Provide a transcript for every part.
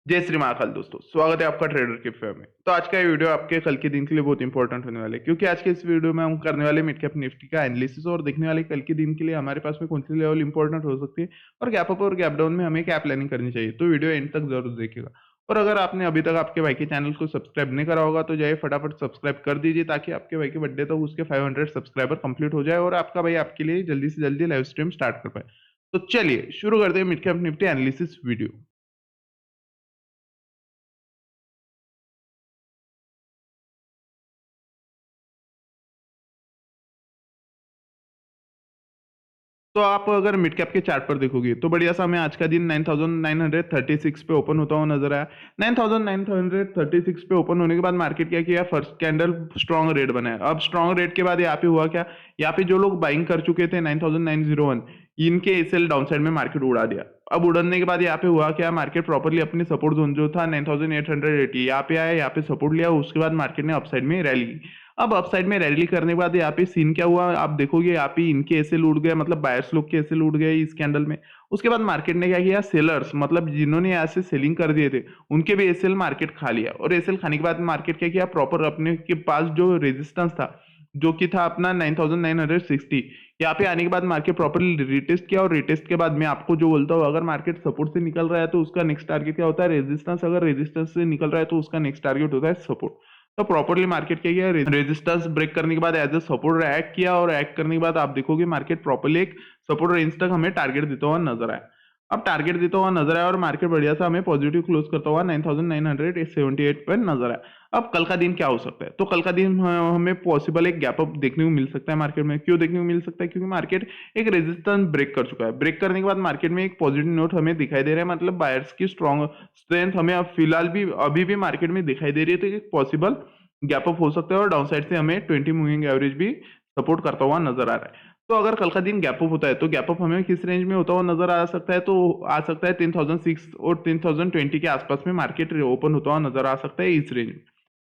जय श्री महाकाल दोस्तों, स्वागत है आपका ट्रेडर के फेयर में। तो आज का ये वीडियो आपके कल के दिन के लिए बहुत इंपॉर्टेंट होने वाला है, क्योंकि आज के इस वीडियो में हम करने वाले मिड कैप निफ्टी का एनालिसिस और देखने वाले कल के दिन के लिए हमारे पास में कौन सी लेवल इंपॉर्टेंट हो सकती है और गैप अप और गैप डाउन में हमें क्या प्लानिंग करनी चाहिए। तो वीडियो एंड तक जरूर देखिएगा। और अगर आपने अभी तक आपके भाई के चैनल को सब्सक्राइब नहीं करा होगा तो जाइए फटाफट सब्सक्राइब कर दीजिए, ताकि आपके भाई के बर्थडे तक उसके 500 सब्सक्राइबर कंप्लीट हो जाए और आपका भाई आपके लिए जल्दी से जल्दी लाइव स्ट्रीम स्टार्ट कर पाए। तो चलिए शुरू करते हैं mid cap Nifty analysis video. तो आप अगर मिड कैप के चार्ट पर देखोगे तो बढ़िया सा हमें आज का दिन 9936 पे ओपन होता हुआ नजर आया। 9936 पे ओपन होने के बाद मार्केट क्या किया, फर्स्ट कैंडल स्ट्रॉन्ग रेड बनाया। अब स्ट्रॉन्ग रेड के बाद यहाँ पे हुआ क्या, यहाँ पे जो लोग बाइंग कर चुके थे 9901, इनके एसएल डाउन साइड में मार्केट उड़ा दिया। अब उड़ने के बाद यहाँ पे हुआ क्या, मार्केट प्रॉपरली अपनी सपोर्ट जोन जो था 9880 यहाँ पे आया, यहाँ पे सपोर्ट लिया, उसके बाद मार्केट ने अपसाइड में रैली की। अब अपसाइड में रैली करने के बाद यहाँ पे सीन क्या हुआ आप देखोगे, यहाँ पे इनके एसएल उड़ गए, मतलब बायर्स लोग के एसएल उड़ गए इस कैंडल में। उसके बाद मार्केट ने क्या किया, सेलर्स मतलब जिन्होंने यहाँ से सेलिंग कर दिए थे उनके भी एसएल मार्केट खा लिया। और एसएल खाने के बाद मार्केट क्या किया, प्रॉपर अपने के पास जो रेजिस्टेंस था जो कि था अपना 9960, यहाँ पे आने के बाद मार्केट प्रॉपरली रिटेस्ट किया। और रिटेस्ट के बाद मैं आपको जो बोलता हूँ, अगर मार्केट सपोर्ट से निकल रहा है तो उसका नेक्स्ट टारगेट क्या होता है, रेजिस्टेंस। अगर रेजिस्टेंस से निकल रहा है तो उसका नेक्स्ट टारगेट होता है सपोर्ट। तो प्रॉपरली मार्केट क्या किया, रेजिस्टेंस ब्रेक करने के बाद एज ए सपोर्ट एक्ट किया, और एक्ट करने के बाद आप देखोगे मार्केट प्रॉपरली एक सपोर्ट रेंज तक हमें टारगेट देता हुआ नजर आया। अब टारगेट देता हुआ नजर आया और मार्केट बढ़िया सा हमें पॉजिटिव क्लोज करता हुआ 9978 पर नजर आया। अब कल का दिन क्या हो सकता है, तो कल का दिन हमें पॉसिबल एक गैप अप देखने को मिल सकता है मार्केट में। क्यों देखने को मिल सकता है, क्योंकि मार्केट एक रेजिस्टेंस ब्रेक कर चुका है। ब्रेक करने के बाद मार्केट में एक पॉजिटिव नोट हमें दिखाई दे रहा है, मतलब बायर्स की स्ट्रॉन्ग स्ट्रेंथ हमें अब फिलहाल भी अभी भी मार्केट में दिखाई दे रही है। तो एक पॉसिबल गैप अप हो सकता है और डाउन साइड से हमें 20 मूविंग एवरेज भी सपोर्ट करता हुआ नजर आ रहा है। तो अगर कल का दिन गैप अप होता है तो गैप अप हमें किस रेंज में होता हुआ नजर आ सकता है, तो आ सकता है 10,006 और 10,020 के आसपास में मार्केट ओपन होता हुआ नजर आ सकता है इस रेंज में।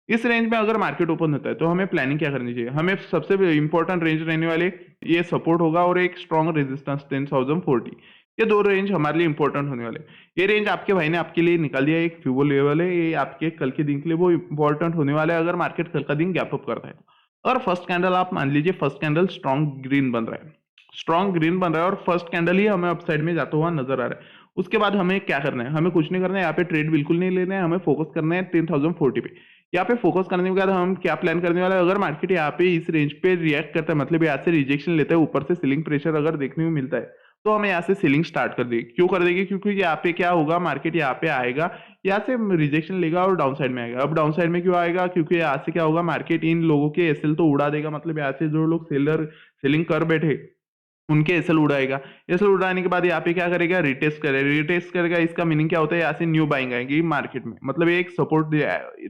इस रेंज में अगर मार्केट ओपन होता है तो हमें प्लानिंग क्या करनी चाहिए, हमें सबसे इंपॉर्टेंट रेंज रहने वाले ये सपोर्ट होगा और एक स्ट्रॉन्ग रेजिस्टेंस 10,040। ये दो रेंज हमारे लिए इंपॉर्टेंट होने वाले। ये रेंज आपके भाई ने आपके लिए निकाल दिया, एक फ्यूबो लेवल है, ये आपके कल के दिन के लिए वो इंपॉर्टेंट होने वाला है अगर मार्केट कल का दिन गैप अप करता है तो। अगर फर्स्ट कैंडल आप मान लीजिए फर्स्ट कैंडल स्ट्रॉन्ग ग्रीन बन रहा है, स्ट्रॉन्ग ग्रीन बन रहा है और फर्स्ट कैंडल ही हमें अपसाइड में जाता हुआ नजर आ रहा है, उसके बाद हमें क्या करना है, हमें कुछ नहीं करना है, यहाँ पे ट्रेड बिल्कुल नहीं लेना है, हमें फोकस करना है 10,040 पे। यहाँ पे फोकस करने के बाद हम क्या प्लान करने वाले हैं, अगर मार्केट यहाँ पे इस रेंज पे रिएक्ट करता है, मतलब यहाँ से रिजेक्शन लेता है, ऊपर से सीलिंग प्रेशर अगर देखने को मिलता है, तो हमें यहाँ से सीलिंग स्टार्ट कर देगी। क्यों कर देगी, क्योंकि यहाँ पे क्या होगा, मार्केट यहाँ पे आएगा, यहाँ से रिजेक्शन लेगा और डाउन साइड में आएगा। अब डाउन साइड में क्यों आएगा, क्योंकि यहाँ से क्या होगा, मार्केट इन लोगों के एसएल तो उड़ा देगा, मतलब यहाँ से जो लोग सेलर सेलिंग कर बैठे उनके एसएल उड़ाएगा। एसएल उड़ाने के बाद यहाँ पे क्या करेगा, रिटेस्ट करेगा। रिटेस्ट करेगा इसका मीनिंग क्या होता है, यहाँ से न्यू बाइंग आएगी मार्केट में, मतलब एक सपोर्ट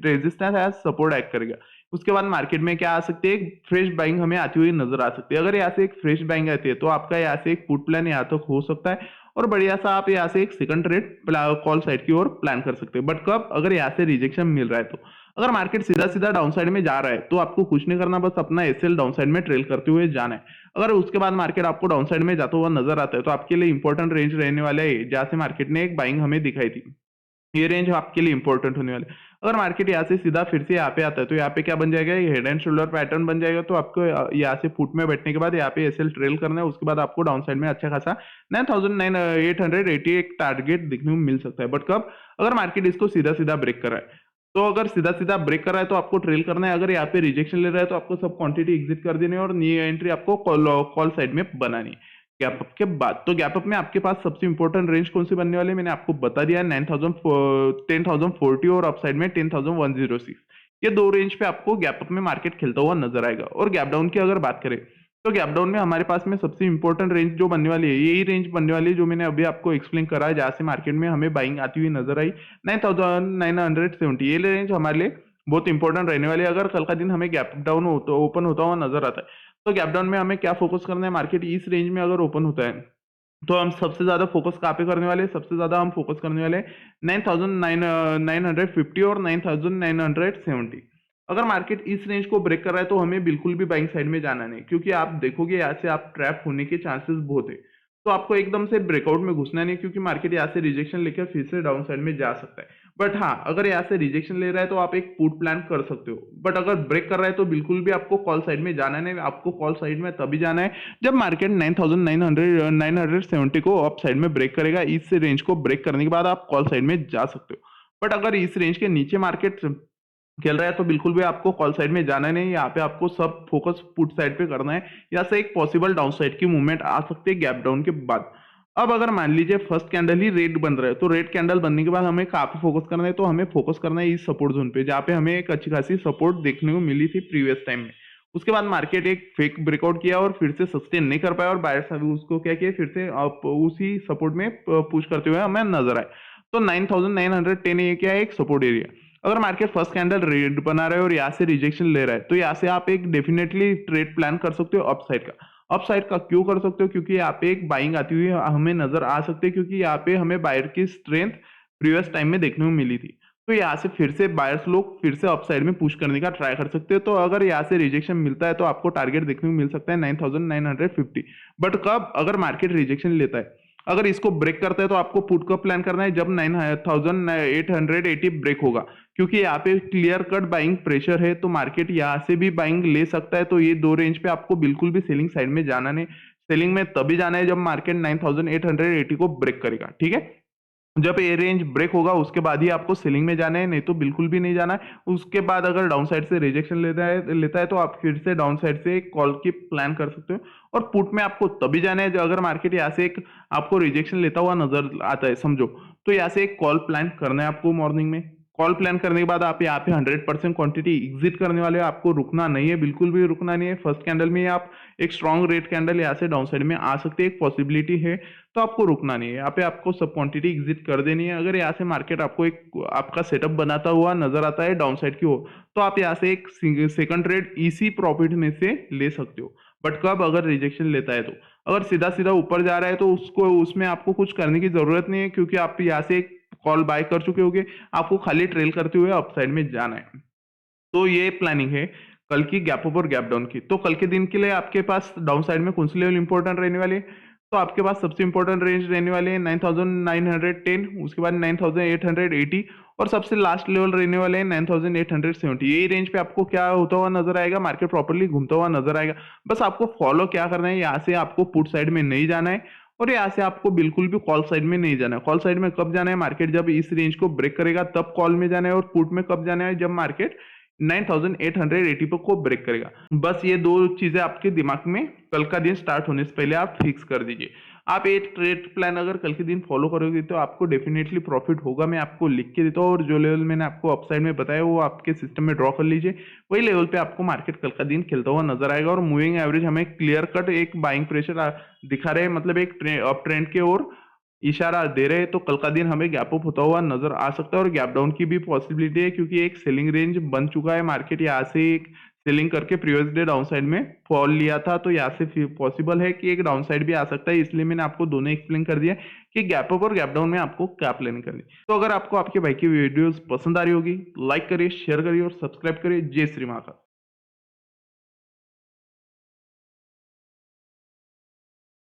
रेजिस्टेंस है, सपोर्ट एक्ट करेगा। उसके बाद मार्केट में क्या आ सकती है, एक फ्रेश बाइंग हमें आती हुई नजर आ सकती है। अगर यहाँ से एक फ्रेश बाइंग आती है तो आपका यहाँ से एक पुट प्लान यहाँ तक हो सकता है और बढ़िया सा आप यहाँ से एक सेकंड ट्रेड कॉल साइड की ओर प्लान कर सकते हैं। बट कब, अगर यहाँ से रिजेक्शन मिल रहा है तो। अगर मार्केट सीधा सीधा डाउन साइड में जा रहा है तो आपको कुछ नहीं करना, बस अपना एसएल डाउन साइड में ट्रेल करते हुए जाना है। अगर उसके बाद मार्केट आपको डाउन साइड में जाता हुआ नजर आता है तो आपके लिए इंपॉर्टेंट रेंज रहने वाला है जहां से मार्केट ने एक बाइंग हमें दिखाई थी। ये रेंज आपके लिए इंपॉर्टेंट होने वाले। अगर मार्केट यहाँ से सीधा फिर से यहाँ पे आता है तो यहाँ पे क्या बन जाएगा, ये हेड एंड शोल्डर पैटर्न बन जाएगा। तो आपको यहाँ से फुट में बैठने के बाद यहाँ पे एसएल ट्रेल करना है, उसके बाद आपको डाउन साइड में अच्छा खासा 9,880 एक टारगेट दिखने को मिल सकता है। बट कब, अगर मार्केट इसको सीधा सीधा ब्रेक कर रहा है, तो अगर सीधा सीधा ब्रेक कर रहा है तो आपको ट्रेल करना है। अगर यहाँ पे रिजेक्शन ले रहा है तो आपको सब क्वांटिटी एग्जिट कर देनी है और न्यू एंट्री आपको कॉल साइड में बनानी है गैप अप के बाद। तो गैप अप में आपके पास सबसे इंपॉर्टेंट रेंज कौन सी बनने वाली है, मैंने आपको बता दिया है 10,040 और अपसाइड में 10,106। ये दो रेंज पे आपको गैप अप में मार्केट खेलता हुआ नजर आएगा। और गैप डाउन की अगर बात करें तो गैप डाउन में हमारे पास में सबसे इंपॉर्टेंट रेंज जो बनने वाली है, यही रेंज बनने वाली है जो मैंने अभी आपको एक्सप्लेन करा है, जहां से मार्केट में हमें बाइंग आती हुई नजर आई 9,970। ये रेंज हमारे लिए बहुत इंपॉर्टेंट रहने वाली है। अगर कल का दिन हमें गैप डाउन ओपन होता हुआ नजर आता है तो गैप डाउन में हमें क्या फोकस करना है, मार्केट इस रेंज में अगर ओपन होता है तो हम सबसे ज्यादा फोकस कहाँ पे करने वाले हैं, सबसे ज्यादा हम फोकस करने वाले 9,950 और 9,970। अगर मार्केट इस रेंज को ब्रेक कर रहा है तो हमें बिल्कुल भी बाइंग साइड में जाना नहीं, क्योंकि आप देखोगे यहाँ से आप ट्रैप होने के चांसेस बहुत है। तो आपको एकदम से ब्रेकआउट में घुसना नहीं है, क्योंकि मार्केट यहाँ से रिजेक्शन लेकर फिर से डाउन साइड में जा सकता है। बट हाँ, अगर यहाँ से रिजेक्शन ले रहा है तो आप एक पुट प्लान कर सकते हो। बट अगर ब्रेक कर रहा है तो बिल्कुल भी आपको कॉल साइड में जाना नहीं, आपको कॉल साइड में तभी जाना है जब मार्केट 9,970 को अप साइड में ब्रेक करेगा। इस रेंज को ब्रेक करने के बाद आप कॉल साइड में जा सकते हो। बट अगर इस रेंज के नीचे मार्केट खेल रहा है तो बिल्कुल भी आपको कॉल साइड में जाना नहीं, यहाँ पे आपको सब फोकस पुट साइड पे करना है। यहाँ से एक पॉसिबल डाउन साइड की मूवमेंट आ सकती है गैप डाउन के बाद। अब अगर मान लीजिए फर्स्ट कैंडल ही रेड बन रहा है, तो रेड कैंडल बनने के बाद हमें कहाँ पे फोकस करना है, तो हमें फोकस करना है इस सपोर्ट जोन पे, जहाँ पे हमें एक अच्छी खासी सपोर्ट देखने को मिली थी प्रीवियस टाइम में। उसके बाद मार्केट एक फेक ब्रेकआउट किया और फिर से सस्टेन नहीं कर पाया, और बायर्स अभी उसको क्या किया, फिर से उसी सपोर्ट में पुश करते हुए हमें नजर आए। तो 9,910 ये क्या है, एक सपोर्ट एरिया। अगर मार्केट फर्स्ट कैंडल रेड बना रहा है और यहाँ से रिजेक्शन ले रहा है, तो यहाँ से आप एक डेफिनेटली ट्रेड प्लान कर सकते हो अपसाइड का। अपसाइड का क्यों कर सकते हो, क्योंकि यहाँ पे एक बाइंग आती हुई हमें नजर आ सकती है, क्योंकि यहाँ पे हमें बायर की स्ट्रेंथ प्रीवियस टाइम में देखने को मिली थी। तो यहाँ से फिर से बायर्स लोग फिर से अपसाइड में पुश करने का ट्राई कर सकते हो। तो अगर यहाँ से रिजेक्शन मिलता है तो आपको टारगेट देखने को मिल सकता है 9,950। बट कब, अगर मार्केट रिजेक्शन लेता है, अगर इसको ब्रेक करता है तो आपको पुट का प्लान करना है जब 9,880 ब्रेक होगा, क्योंकि यहाँ पे क्लियर कट बाइंग प्रेशर है, तो मार्केट यहाँ से भी बाइंग ले सकता है। तो ये दो रेंज पे आपको बिल्कुल भी सेलिंग साइड में जाना नहीं। सेलिंग में तभी जाना है जब मार्केट 9,880 को ब्रेक करेगा, ठीक है। जब ये रेंज ब्रेक होगा उसके बाद ही आपको सेलिंग में जाना है, नहीं तो बिल्कुल भी नहीं जाना है। उसके बाद अगर डाउन साइड से रिजेक्शन लेता है तो आप फिर से डाउन साइड से कॉल की प्लान कर सकते हो। और पुट में आपको तभी जाना है अगर मार्केट यहाँ से एक आपको रिजेक्शन लेता हुआ नजर आता है, समझो, तो यहाँ से एक कॉल प्लान करना है आपको मॉर्निंग में। कॉल प्लान करने के बाद आप यहाँ पे 100% क्वांटिटी एग्जिट करने वाले हो, आपको रुकना नहीं है, बिल्कुल भी रुकना नहीं है। फर्स्ट कैंडल में आप एक स्ट्रॉन्ग रेड कैंडल यहाँ से डाउन साइड में आ सकती है, एक पॉसिबिलिटी है, तो आपको रुकना नहीं है। यहाँ पे आपको सब क्वांटिटी एग्जिट कर देनी है। अगर यहाँ से मार्केट आपको एक आपका सेटअप बनाता हुआ नजर आता है डाउन साइड की ओर, तो आप यहाँ से एक सेकंड ट्रेड इसी प्रॉफिट में से ले सकते हो। बट कब, अगर रिजेक्शन लेता है तो। अगर सीधा सीधा ऊपर जा रहा है तो उसको उसमें आपको कुछ करने की जरूरत नहीं है, क्योंकि आप यहाँ से एक कॉल बाय कर चुके होगे, आपको खाली ट्रेल करते हुए अपसाइड में जाना है। तो ये प्लानिंग है कल की गैप अप और गैप डाउन की। तो कल के दिन के लिए आपके पास डाउन साइड में कौन सी लेवल इंपॉर्टेंट रहने वाली है, तो आपके पास सबसे इंपॉर्टेंट रेंज रहने वाले हैं 9,910, उसके बाद 9,880, और सबसे लास्ट लेवल रहने वाले हैं 9,870। यही रेंज पे आपको क्या होता हुआ नजर आएगा, मार्केट प्रॉपर्ली घूमता हुआ नजर आएगा। बस आपको फॉलो क्या करना है, यहाँ से आपको पुट साइड में नहीं जाना है, और यहाँ से आपको बिल्कुल भी कॉल साइड में नहीं जाना है। कॉल साइड में कब जाना है, मार्केट जब इस रेंज को ब्रेक करेगा तब कॉल में जाना है, और पुट में कब जाना है, जब मार्केट 9,880 को ब्रेक करेगा। बस ये दो चीजें आपके दिमाग में कल का दिन स्टार्ट होने से पहले आप फिक्स कर दीजिए। आप एक ट्रेड प्लान अगर कल के दिन फॉलो करोगे तो आपको डेफिनेटली प्रॉफिट होगा। मैं आपको लिख के देता हूँ, और जो लेवल मैंने आपको अपसाइड में बताया वो आपके सिस्टम में ड्रॉ कर लीजिए। वही लेवल पे आपको मार्केट कल का दिन खेलता हुआ नजर आएगा, और मूविंग एवरेज हमें क्लियर कट एक बाइंग प्रेशर दिखा रहे हैं, मतलब एक अप ट्रेंड के ओर इशारा दे रहे हैं। तो कल का दिन हमें गैप अप होता हुआ नजर आ सकता है, और गैप डाउन की भी पॉसिबिलिटी है, क्योंकि एक सेलिंग रेंज बन चुका है। मार्केट यहाँ से एक सेलिंग करके प्रीवियस डे डाउन साइड में फॉल लिया था, तो यहाँ से पॉसिबल है कि एक डाउन साइड भी आ सकता है। इसलिए मैंने आपको दोनों एक्सप्लेन कर दिया कि गैप अप और गैप डाउन में आपको क्या प्लान करनी। तो अगर आपको आपके भाई की वीडियोस पसंद आ रही होगी, लाइक करिए, शेयर करिए और सब्सक्राइब करिए। जय श्री माता।